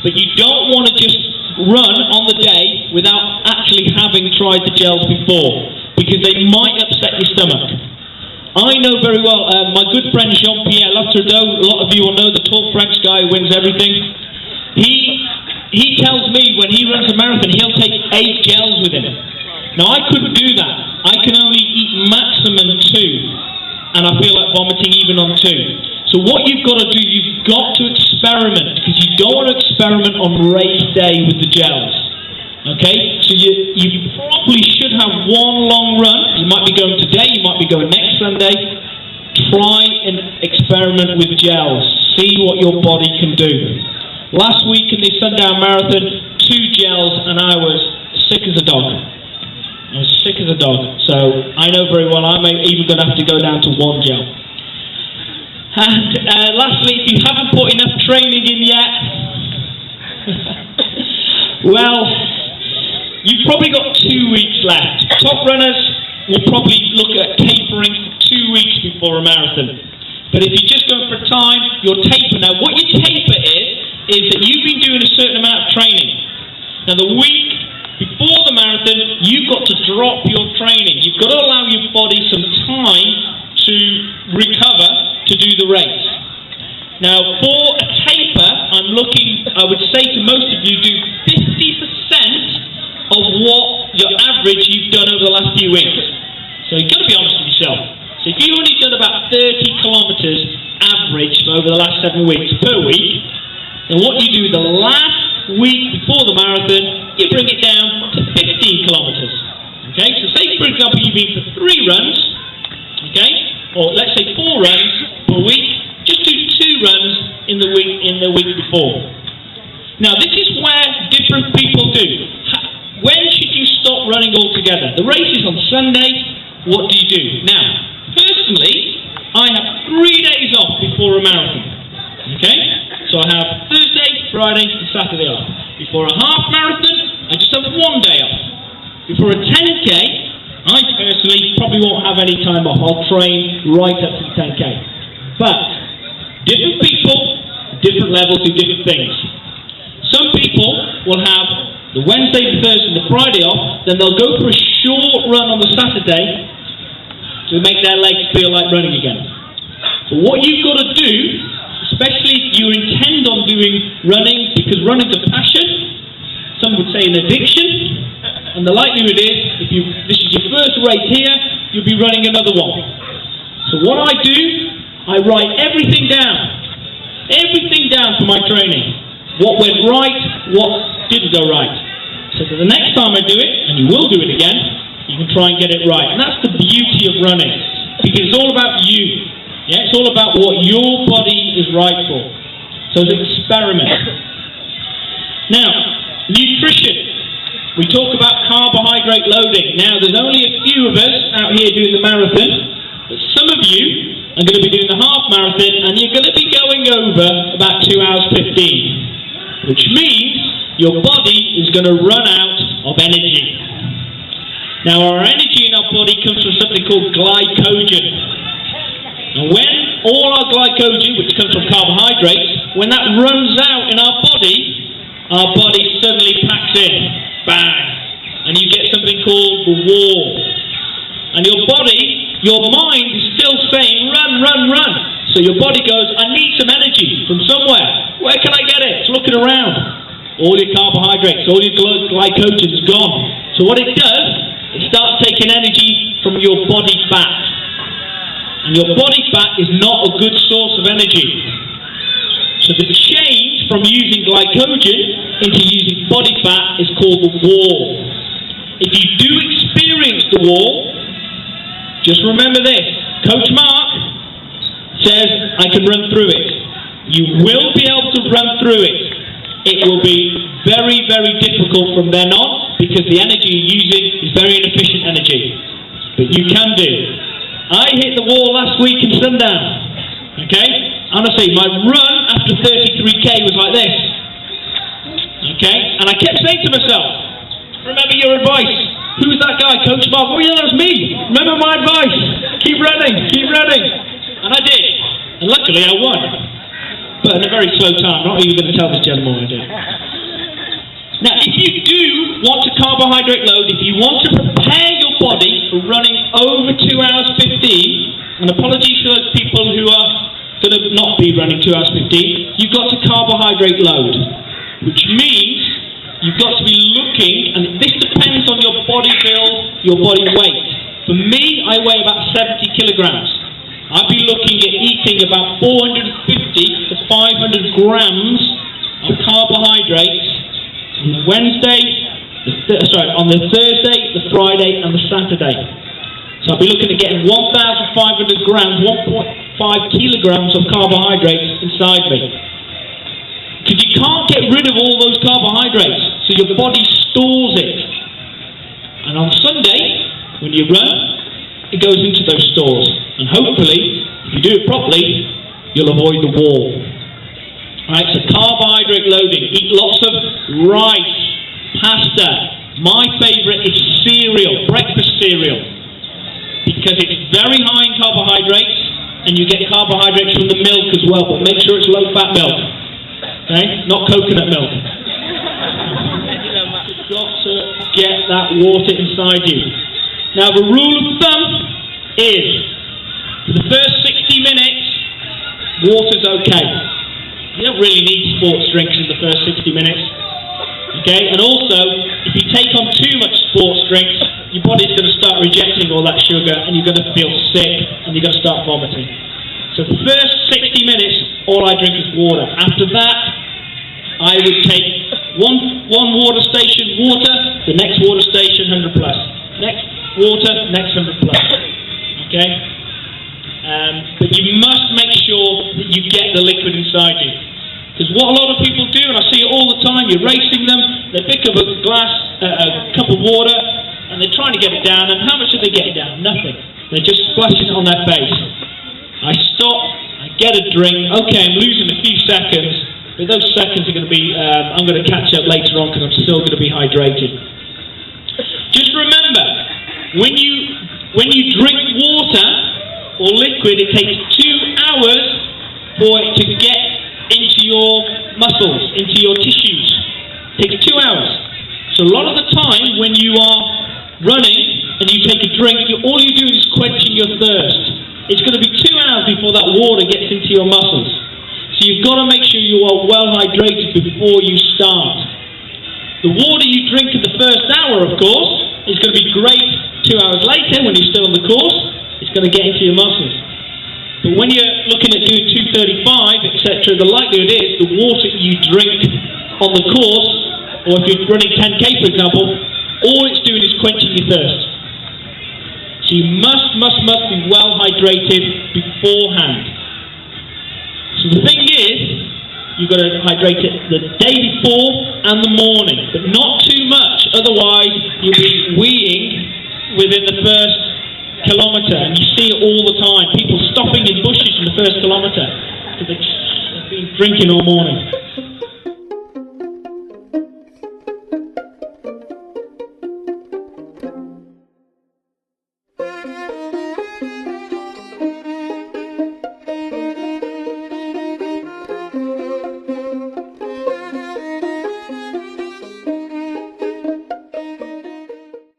but you don't want to just run on the day without actually having tried the gels before, because they might upset your stomach. I know very well, my good friend Jean-Pierre Latredeau, a lot of you will know, the tall French guy who wins everything. He tells me when he runs a marathon, he'll take 8 gels with him. Now, I couldn't do that. I can only eat maximum 2, and I feel like vomiting even on 2. So what you've got to do, you've got to experiment, because you don't want to experiment on race day with the gels. Okay? So you probably should have one long run. You might be going today, you might be going next Sunday. Try and experiment with gels. See what your body can do. Last week in the Sundown Marathon, 2 gels, and I was sick as a dog. I was sick as a dog. So I know very well I'm even going to have to go down to 1 gel. And lastly, if you haven't put enough training in yet, well, you've probably got 2 weeks left. Top runners will probably look at tapering for 2 weeks before a marathon. But if you're just going for time, you'll taper. Now, what your taper is that you've been doing a certain amount of training. Now, the week before the marathon, you've got to drop your training. You've got to allow your body some time to recover to do the race. Now, for a taper, I would say to most of you, do 50% of what your average you've done over the last few weeks. So you've got to be honest with yourself. So if you've only done about 30 kilometers average over the last 7 weeks per week, then what you do the last week before the marathon, you bring it down to 15 kilometers. Okay, so say for example you've been for 3 runs, okay, or let's say 4 runs per week, just do 2 runs in the week before. Now this is where different people do. When should you stop running altogether? The race is on Sunday, what do you do? Now, personally, I have 3 days off before a marathon. Okay? So I have Thursday, Friday, and Saturday off. Before a half marathon, I just have 1 day off. Before a 10K, I personally probably won't have any time off. I'll train right up to the 10K. But different people, different levels do different things. Some people will have the Wednesday, the Thursday, and the Friday off, then they'll go for a short run on the Saturday to make their legs feel like running again. But what you've got to do, especially if you intend on doing running, because running's a passion, some would say an addiction, and the likelihood is, if this is your first race here, you'll be running another one. So what I do, I write everything down for my training. What went right, what didn't go right. So that the next time I do it, and you will do it again, you can try and get it right. And that's the beauty of running, because it's all about you. Yeah, it's all about what your body is right for. So it's an experiment. Now, nutrition. We talk about carbohydrate loading. Now, there's only a few of us out here doing the marathon, but some of you are going to be doing the half marathon, and you're going to be going over about 2 hours 15, which means your body is going to run out of energy. Now, our energy in our body comes from something called glycogen. And when all our glycogen, which comes from carbohydrates, when that runs out in our body suddenly packs in. Bang! And you get something called the wall. And your mind is still saying, run, run, run. So your body goes, I need some energy from somewhere. Where can I get it? It's looking around. All your carbohydrates, all your glycogen is gone. So what it does, it starts taking energy from your body fat. And your body fat is not a good source of energy. So the change from using glycogen into using body fat is called the wall. If you do experience the wall, just remember this. Coach Mark says, I can run through it. You will be able to run through it. It will be very, very difficult from then on, because the energy you're using is very inefficient energy. But you can do. I hit the wall last week in Sundown. Okay? Honestly, my run after 33K was like this. Okay? And I kept saying to myself, remember your advice. Who's that guy? Coach Mark? Oh yeah, that's me. Remember my advice. Keep running. Keep running. And I did. And luckily I won. but at a very slow time. I'm not even going to tell this gentleman what I did. Now, if you do want to carbohydrate load, if you want to prepare your body for running over 2 hours 15, and apologies to those people who are going to not be running 2 hours 15, you've got to carbohydrate load, which means you've got to be looking, and this depends on your body build, your body weight. For me, I weigh about 70 kilograms. I'd be looking at eating about 450 to 500 grams of carbohydrates on on the Thursday, the Friday, and the Saturday. So I'll be looking at getting 1,500 grams, 1.5 kilograms of carbohydrates inside me. Because you can't get rid of all those carbohydrates, so your body stores it. And on Sunday, when you run, it goes into those stores. And hopefully, if you do it properly, you'll avoid the wall. Alright, so carbohydrate loading. Eat lots of rice, pasta. My favourite is cereal, breakfast cereal. Because it's very high in carbohydrates, and you get carbohydrates from the milk as well, but make sure it's low-fat milk. Okay? Not coconut milk. You've got to get that water inside you. Now, the rule of thumb is, for the first 60 minutes, water's okay. You don't really need sports drinks in the first 60 minutes. Okay? And also, if you take on too much sports drinks, your body's going to start rejecting all that sugar, and you're going to feel sick, and you're going to start vomiting. So the first 60 minutes, all I drink is water. After that, I would take one water station water, the next water station 100 plus. Next water, next 100 plus. Okay? But you must make sure that you get the liquid inside you. Because what a lot of people do, and I see it all the time, you're racing them, they pick up a cup of water, and they're trying to get it down, and how much do they get it down? Nothing. They're just splashing it on their face. I stop, I get a drink, okay, I'm losing a few seconds, but those seconds are going to be, I'm going to catch up later on because I'm still going to be hydrated. Just remember, when you drink water or liquid, it takes 2 hours for it to get into your muscles, into your tissues. It takes 2 hours. So a lot of the time when you are running and you take a drink, all you're doing is quenching your thirst. It's going to be 2 hours before that water gets into your muscles. So you've got to make sure you are well hydrated before you start. The water you drink in the first hour, of course, is going to be great 2 hours later when you're still on the course. It's going to get into your muscles. But when you're looking at doing 235, etc., the likelihood is the water you drink on the course, or if you're running 10k, for example, all it's doing is quenching your thirst. So you must be well hydrated beforehand. So the thing is, you've got to hydrate it the day before and the morning, but not too much, otherwise you'll be weeing within the first kilometre, and you see it all the time, people stopping in bushes in the first kilometre because they've been drinking all morning.